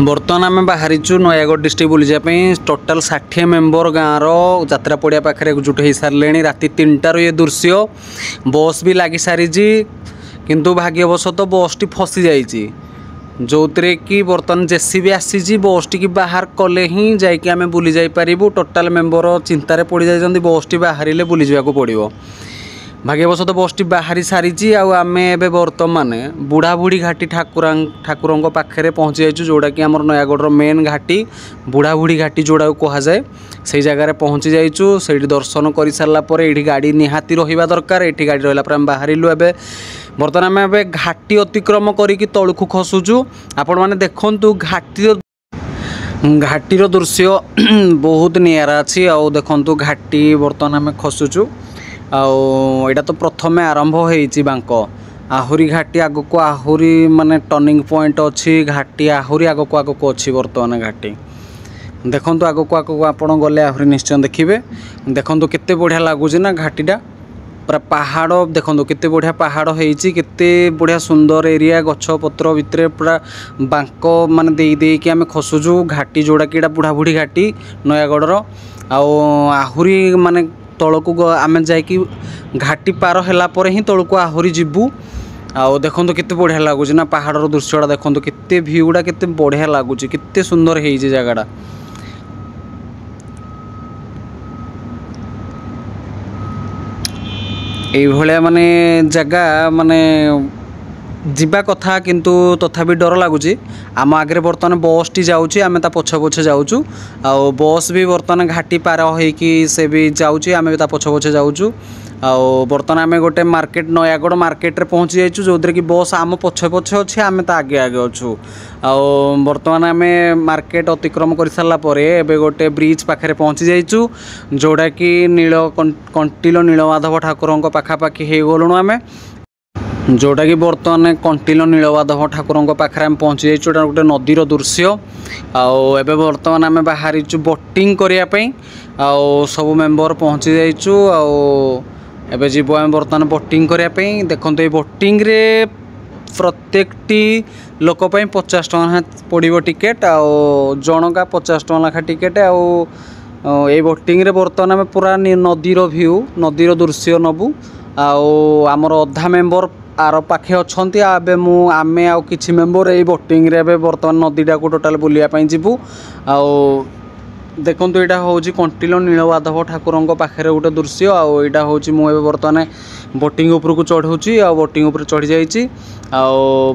बर्तमान आम बाहरीचु Nayagarh district बुलापी total 60 member गाँव रत्रा पड़िया पाखे एकजुट हो सारे राति 3टार ये दृश्य बस भी लगी सारी किंतु भाग्यवशत बस टी फसी जाइए जो थे कि बर्तमान जेसीबी आसी बस टी बाहर कले ही जामें बुली जापरू टोटाल मेम्बर चिंतार पड़ जाती बस टी बाहर बुली जावाक पड़ो भाग्यवशत बस टी बाहरी सारी आम ए बर्तमान बुढ़ा बुढ़ी घाटी ठाकुर पाखे पहुँची जाइए जोड़ा कि आम नयागढ़ मेन घाटी बुढ़ा बुढ़ी घाटी जोड़ा कह जाए से जगार पहुँची जाइचु से दर्शन कर सारापर ये गाड़ी निहाती रहा दरकार ये गाड़ी रहा आम बाहरिलु ए बर्तमान आम ए घाटी अतिक्रम करके तलू खसुचु आपण मैंने देखु घाटीर दृश्य बहुत निरा अच्छी आउ देखु घाटी बर्तमान आम खसुचु आईटा तो प्रथम आरंभ हो बांक आहुरी घाटी आग को आहुरी माने टर्निंग पॉइंट अच्छी घाटी आहुरी आग को अच्छी बर्तमान घाटी देखो आग को आप गले आहुरी निश्चय देखिए देखो केते बढ़िया लगुच ना घाटीटा पूरा पहाड़ देखो केते बढ़िया पहाड़ होती केते बढ़िया सुंदर एरिया गछ पत्र भितर पूरा बांक माने देकी आम खसुचु घाटी जोड़ा कि बुढ़ा बुढ़ी घाटी नयागढ़ आहुरी माने तलू आम जाकि घाटी पार है ही तलू आहुरी जीवु आउ देखो केते बढ़िया लगुच ना पहाड़ दृश्यटा देखो केते भ्यूटा केते बढ़िया लगुच केते सुंदर है जगटा ये माने जगह माने जीवा कथा किंतु तथापि डर लगुच आम आगे बर्तमान बस टी जाऊँगी आम ता पछ पछे जाऊँ आउ बस भी बर्तमान घाटी पार होइकी से भी जाऊँगी आम भी ता पछ पछे जाऊँ आउ बर्तमान आम गोटे मार्केट नयागढ़ मार्केट रे पहुँची जाइए जो कि बस आम पछ पछे अच्छे आम ता आगे आगे अच्छु आउ बर्तमान आम मार्केट अतिक्रम कर सारापर एवं गोटे ब्रिज पाखे पहुँची जाइचु जोड़ा कि कंटिलो नीलमाधव ठाकुर पाखापाखि हो गलुणु आम जोटा कि बर्तमान कंटिलो नीलमाधव ठाकुर पाखे आम पहुँची जाइए गोटे नदीर दृश्य आउ एबे बर्तमान आम बाहरीचु बोटिंग करने सब मेम्बर पहुँची जाइचु एबे जीव आम बर्तमान बोटिंग करने देखो ये बोटिंग रे प्रत्येकटी लोक 50 टଙ୍କା पड़ो टिकेट आउ जनका 50 टଙ୍କା लेखा टिकेट आउ ये बोटिंग रे बर्तमान आम पूरा नदीर व्यू नदीर दृश्य नबु आमर अधा मेम्बर आर पाखे अच्छा आम आउ कि मेम्बर ये बोटिंग रे बर्तमान नदीटा को टोटाल बुलायापी जीवु आउ देखो यहाँ हूँ कंटिलो नीलमाधव ठाकुर पाखे गोटे दृश्य आईटा हूँ मुझे बर्तमान बोटिंग उपरकू चढ़ाऊँगी बोटिंग उपर चढ़ी जाइए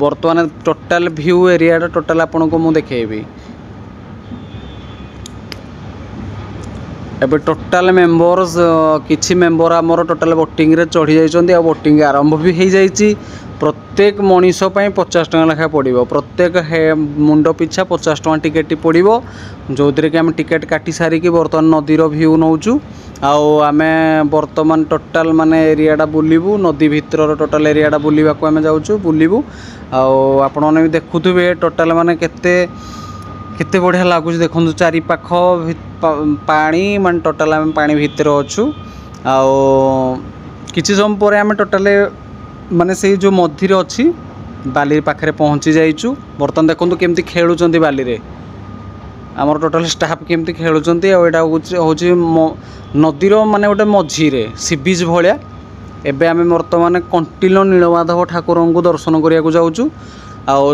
बर्तमान टोटाल व्यू एरिया टोटाल आपन को मुझे देखेबी एबे टोटाल मेम्बर्स किछि मेम्बर आमर टोटाल बोटिंग रे चढ़ी जाइछन्ती बोटिंग आरंभ भी हो जाइए प्रत्येक मनीष 50 टଙ୍କା लेखा पड़ो प्रत्येक मुंड पिछा 50 टଙ୍କା टिकेट पड़ो जो थे कि आम टिकेट काटी सारिकी बर्तमान नदीर व्यू नौचु आम बर्तमान टोटाल माने एरियाटा बुलू नदी भितर टोटाल एरियाटा बुलवाक आम जाऊँ बुलू आपण भी देखुवे टोटाल माने केते बढ़िया लगुच देखो चारिपाख पानी मान टोटाल आम पानी भितर अच्छु किछि समय पर आम टोटाल माने से जो मध्य अच्छी बाली पाखे पहुँची जाइचु बर्तमान देखो केमती खेलुचंती बाली रे आमर टोटाल स्टाफ केमती खेलुचंती हूँ नदीर माने गोटे मझीरे सी बीच भाया एबे आम बर्तमान कंटिलो नीलमाधव ठाकुर को दर्शन करने जाऊँ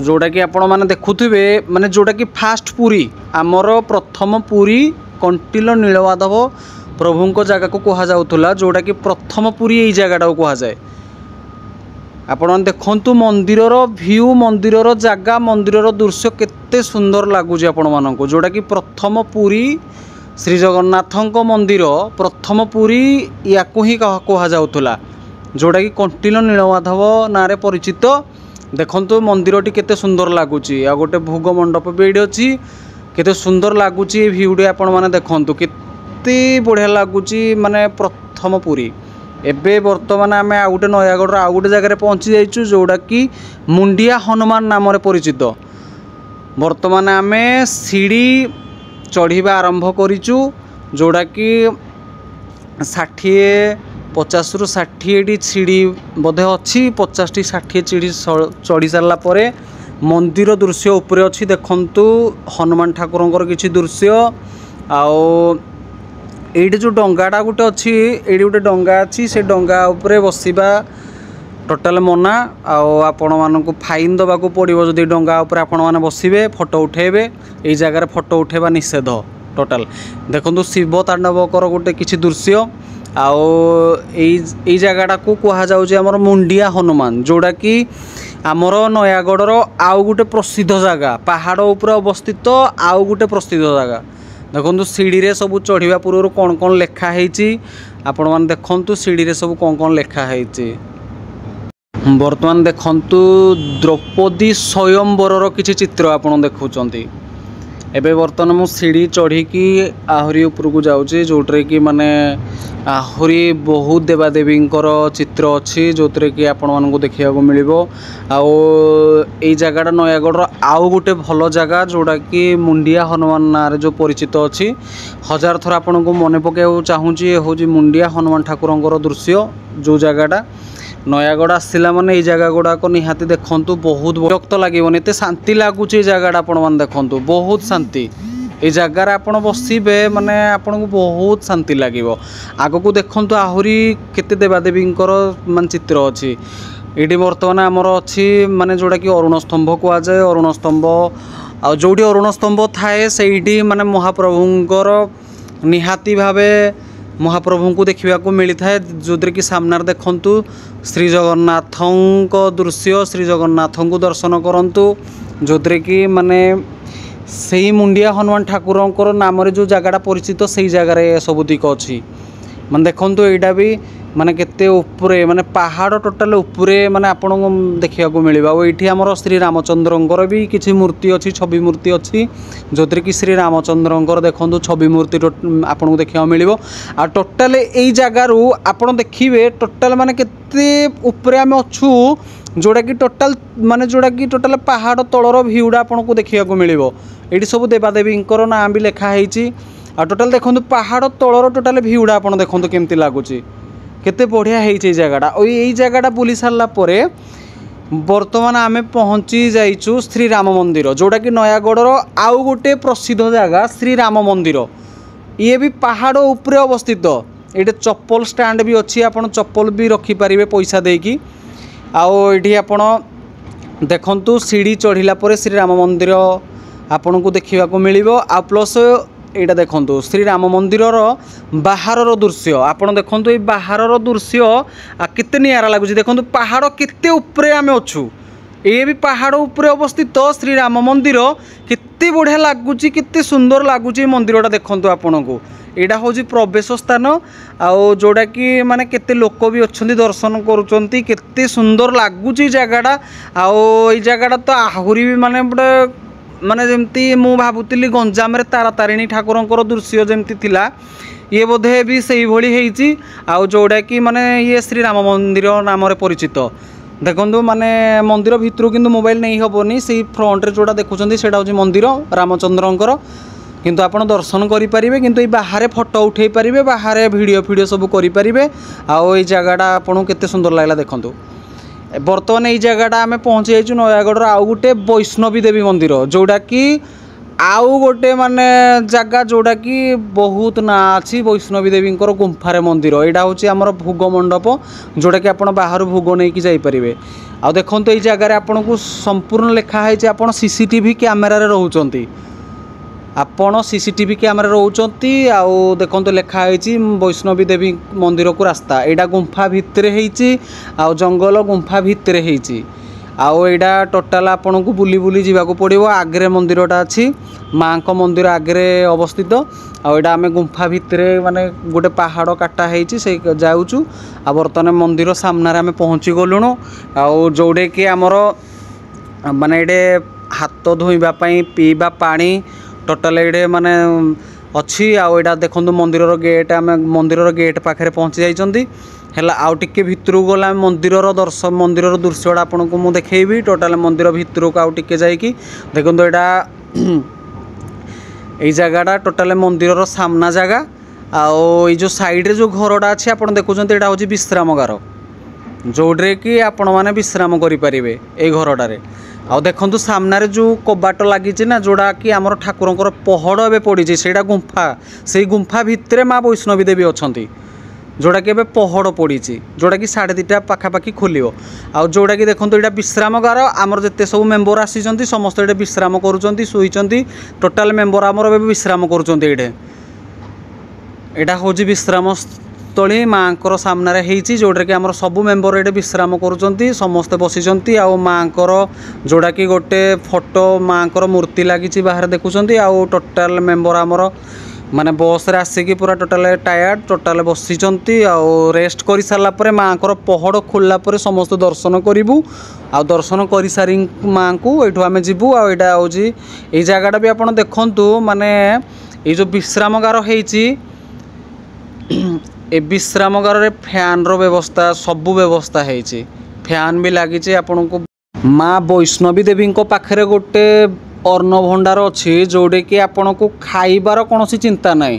जोड़ा कि आपण मैंने देखुवे माने जोड़ा कि फास्ट पुरी आमर प्रथम पुरी कंटिलो नीलमाधव प्रभु जगह को कह जाउथुला जोड़ा कि प्रथम पुरी यही जगटा को कह जाए आपण देखंतु मंदिर व्यू मंदिर जगह मंदिर दृश्य केते सुंदर लगुच आपण मानक जोड़ा कि प्रथम पुरी श्री जगन्नाथों मंदिर प्रथम पुरी या ही कह जाउथुला जोड़ा कि कंटिलो नीलमाधव नारे परिचित देखंतु मंदिरटी केते सुंदर लगुच गोटे भोग मंडप भी ये अच्छी केते सुंदर लगुच भ्यूटी आपण माने देखंतु केते बढ़िया लगुच माने प्रथम पुरी एबे बर्तमान आम आ गोटे नयागढ़ आउ गोटे जगह पहुँची जाइचु जोड़ा कि मुंडिया हनुमान नाम परिचित बर्तमान आम सीढ़ी चढ़ा आरंभ करिचु जोड़ा कि 50 रु 60 सीढ़ी बोधे अच्छी 50 60 सीढ़ी चढ़ी सारापर मंदिर दृश्य उपरे अच्छी देखंतु हनुमान ठाकुरंकर किछि दृश्य आओ एठी जो डंगाटा गुटे अच्छी एठी गुटे डंगा अच्छी से डंगा उपरे बसिबा टोटाल मना आपण मानक फाइन दबा को पड़ो जदि डंगा उपर आपण मैंने बसवे फोटो उठेबे ये जगार फोटो उठेबा निषेध टोटाल देखो शिव तांडवकर गोटे किसी दृश्य आओ जगाटा को कह जामर मुंडिया हनुमान जोड़ा कि आमर नयागढ़ आउ गोटे प्रसिद्ध जगह पहाड़ उपर अवस्थित आउ गोटे प्रसिद्ध जगह देखो सीढ़ी रे सब चढ़ा पूर्व कौन कौन लिखाही आपण मैंने देखु सीढ़ी रे सब कौन कौन लिखाही बर्तमान देखंतु द्रौपदी स्वयंवर किसी चित्र आपन देखुंट एबे बर्तमान मु सीढ़ी चढ़ी की आहरी उपरकू जाऊँगी जोटे कि माने आहरी बहुत देवादेवी चित्र अच्छी जो कि आपण मानक देखा मिल जगह नयागढ़ आउ गोटे भल जगह जोड़ा कि मुंडिया हनुमान ना जो परिचित अच्छी हजार थर आपन को मन पकड़ चाहूँगी हूँ मुंडिया हनुमान ठाकुर दृश्य जो जगहटा नयागढ़ आसला माने ये जगह गुड़ाक निहाती देखंतु बहुत विरक्त लगे एत शांति लगुच जगह आपण मैंने देखंतु बहुत शांति ये जगार आपड़ बसबे माने आपन को बहुत शांति लगे आग को देखंतु आहरी केते देवादेवी मान चित्र अच्छी ये बर्तमान आमर अच्छी माने जोड़ा कि अरुण स्तंभ कहुए अरुण स्तंभ आ जोटी अरुण स्तंभ थाए से माने महाप्रभुंकर निहाती भावे महाप्रभु को देखा मिली था जो कि सामने देखंतु श्री जगन्नाथ दृश्य श्री जगन्नाथ को दर्शन करंतु जो कि माने सही मुंडिया हनुमान ठाकुर नाम जो जगहटा परिचित से जगार सबुतिक अच्छी माने देखंतु यहाँ भी माने केते उपरे माने पहाड़ टोटाल उपरे माने आपन देखा मिले ये आमर श्री रामचंद्रंकर भी किसी मूर्ति अच्छी छवि मूर्ति अच्छी जो कि श्री रामचंद्रंकर देखो छवि मूर्ति आपन को देखा मिल आ टोटाल यही जगार आपड़ देखिए टोटाल माने केते उपरे आम अच्छू जोड़ा कि टोटाल माने जोड़ा कि टोटाल पहाड़ तलर भ्यूटा आपन को देखा मिल ये सब देवादेवी ना भी लिखाही आ टोटाल देखो पहाड़ तलर टोटाल भ्यूटा आपन देखो केमती लगुच केते बढ़िया है जगहटा और यही जगहटा बुली सारा बर्तमान आम पहुँची जाइचु श्री राम मंदिर जोड़ा कि नयागढ़ आउ गोटे प्रसिद्ध जगह श्री राम मंदिर ये भी पहाड़ उपरे अवस्थित ये चप्पल स्टैंड भी अच्छी आपन चप्पल भी रखिपारे पैसा देकी आठी आपन देखंतु सीढ़ी चढ़िला परे श्री राम मंदिर आपन को देखा मिल आ प्लस यहाँ देखो श्री राम मंदिर बाहर दृश्य आपड़ देखो ये बाहर दृश्य केते नियारा लगुच देखो पहाड़ केते उपरे आम अच्छू ये भी पहाड़ उपरे अवस्थित श्री राम मंदिर केते बढ़िया लगुच केते सुंदर लगुच मंदिरटा देखो आपन को यहाँ हूँ प्रवेश स्थान आउ जोड़ा कि माने केते लोक भी अच्छा दर्शन करुँच केते सुंदर लगुच जगहटा आउ जगहटा तो आहरी भी माने गोटे माने जमती मु भावुली गंजाम तारा तारिणी ठाकुर दृश्य जमती थिला ये बोधे भी से ही आउ जोड़ा कि माने ये श्री राम मंदिर नाम परिचित देखो माने मंदिर भितर किंतु मोबाइल नहीं हेनी से फ्रंट रे जोड़ा देखुं से मंदिर रामचंद्रंकर किंतु आपण दर्शन करेंगे किंतु बाहर फोटो उठे पारे बाहर वीडियो फीडियो सब करेंगे आउ ये जगहटा आपको केते सुंदर लगला देखो बर्तमान ये जगहटा आम पहुँची जाइए नयागढ़ आउ गोटे वैष्णवी देवी मंदिर जोड़ा कि आउ गोटे माने जगह जोड़ा कि बहुत ना अच्छी वैष्णवी देवी गुंफार मंदिर यहाँ हूँ आमर भोग मंडप जोड़ा कि आप बाहर भोग नहीं कि जापरेंगे आ देखो ये जगार आपन को संपूर्ण लिखाही आप सीसीटीवी कैमेरा रोचंती आपण सीसीटीवी कैमेरा रोचंती आउ देखो लिखाही वैष्णवी देवी मंदिर को रास्ता यहाँ गुंफा भितर आउ जंगल गुंफा भितर आउ यहाँ टोटाल आपन को बुली बुली जावाक पड़ो आगे मंदिरटा अच्छी माँ को मंदिर आगे अवस्थित आउ यहाँ आम गुंफा भितर माने गोटे पहाड़ काटा से जाऊँ आ बर्तमान मंदिर सामने आम पहुँची गलुणु आउ जोड़े कि आमर माने ये हाथ धोइबापी पीवा पानी टोटाल ये माने अच्छी आउ देखो मंदिर गेट आम मंदिर गेट पाखे पहुँची जाइए है आउ टिके भितर गला मंदिर दर्शन मंदिर दृश्य आपन को मुझे देखी टोटाल मंदिर भितर को आउ टिके जाइए देखो यहाँ ये जगहटा टोटाल मंदिर सामना जगह आउ ये जो साइड रे जो घरटा अच्छी आप देखुं यहाँ हूँ विश्रामगार जोड़े कि आपण मैंने विश्राम करेंगे ये घरटारे आउ देखु सामने जो कबाट लगी ना जोड़ा कि आमर ठाकुर पहड़ ए पड़ी से गुंफा से गुंफा भितर माँ वैष्णवी देवी अच्छा जोड़ा कि पहड़ पड़ी जोड़ा कि 2:30 पाखापाखि खोल जोड़ा कि देखो यहाँ विश्रामगार आमर जिते सब मेम्बर आसी समस्त ये विश्राम करुँच शुई टोटाल मेम्बर आमर विश्राम करुँच यहाँ हूँ विश्राम स्थली माँ सामने जोटा कि आमर सबू मेम्बर ये विश्राम करुँच समस्ते बसी आउ माँ जोड़ा कि गोटे फोटो माँ मूर्ति लगी बाहर देखुं आउ टोटाल मेम्बर आमर माने बस रे आसिकी पूरा टोटाल टायर्ड टोटाल बसी आउ रेस्ट कर सारापर माँ पहड़ खोलला पर समस्त दर्शन करूँ आ दर्शन कर सारी माँ को यू आम जीवु आईटा हूँ ये जगटा भी आप देखु माने ये जो विश्रामगार होती ए विश्रामगार रे फैन रो व्यवस्था सबू व्यवस्था है फैन भी लगी आपन को माँ वैष्णवी देवी पाखे गोटे अन्न भंडार अच्छी जोड़े कि आपण को खाइबार कौन चिंता ना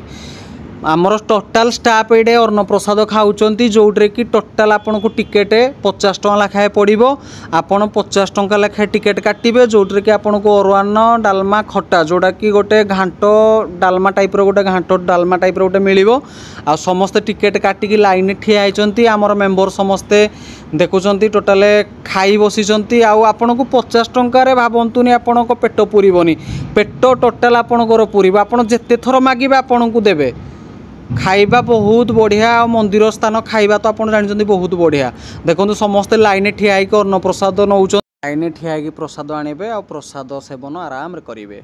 आमर टोटाल स्टाफ ये अन्न प्रसाद खाऊँ जोटे कि टोटाल आपन को टिकेट 50 टଙ୍କା लेखाएं पड़ो आपड़ 50 टଙ୍କା लेखाएं टिकेट काटे जोटे कि आपन को अरुआन्न डालमा खटा जोड़ा कि गोटे घांट डालमा टाइप गोटे घांट डालमा टाइप गोटे मिल आ समस्ते टिकेट काटिकी लाइन ठिया होती आमर मेम्बर समस्ते देखुं टोटाल खाई बसी आपन को 50 टଙ୍କା भावतुनि आपण पेट पूरबनी पेट टोटाल आपणकर पूरब आप जिते थर मागे आपन को देवे खाइबा बहुत बढ़िया मंदिर स्थान खाइबा तो आप जानते बहुत बढ़िया देखो समस्ते लाइन ठिया अन्न प्रसाद नौ लाइन ठिया प्रसाद आने आ प्रसाद सेवन आराम करेंगे।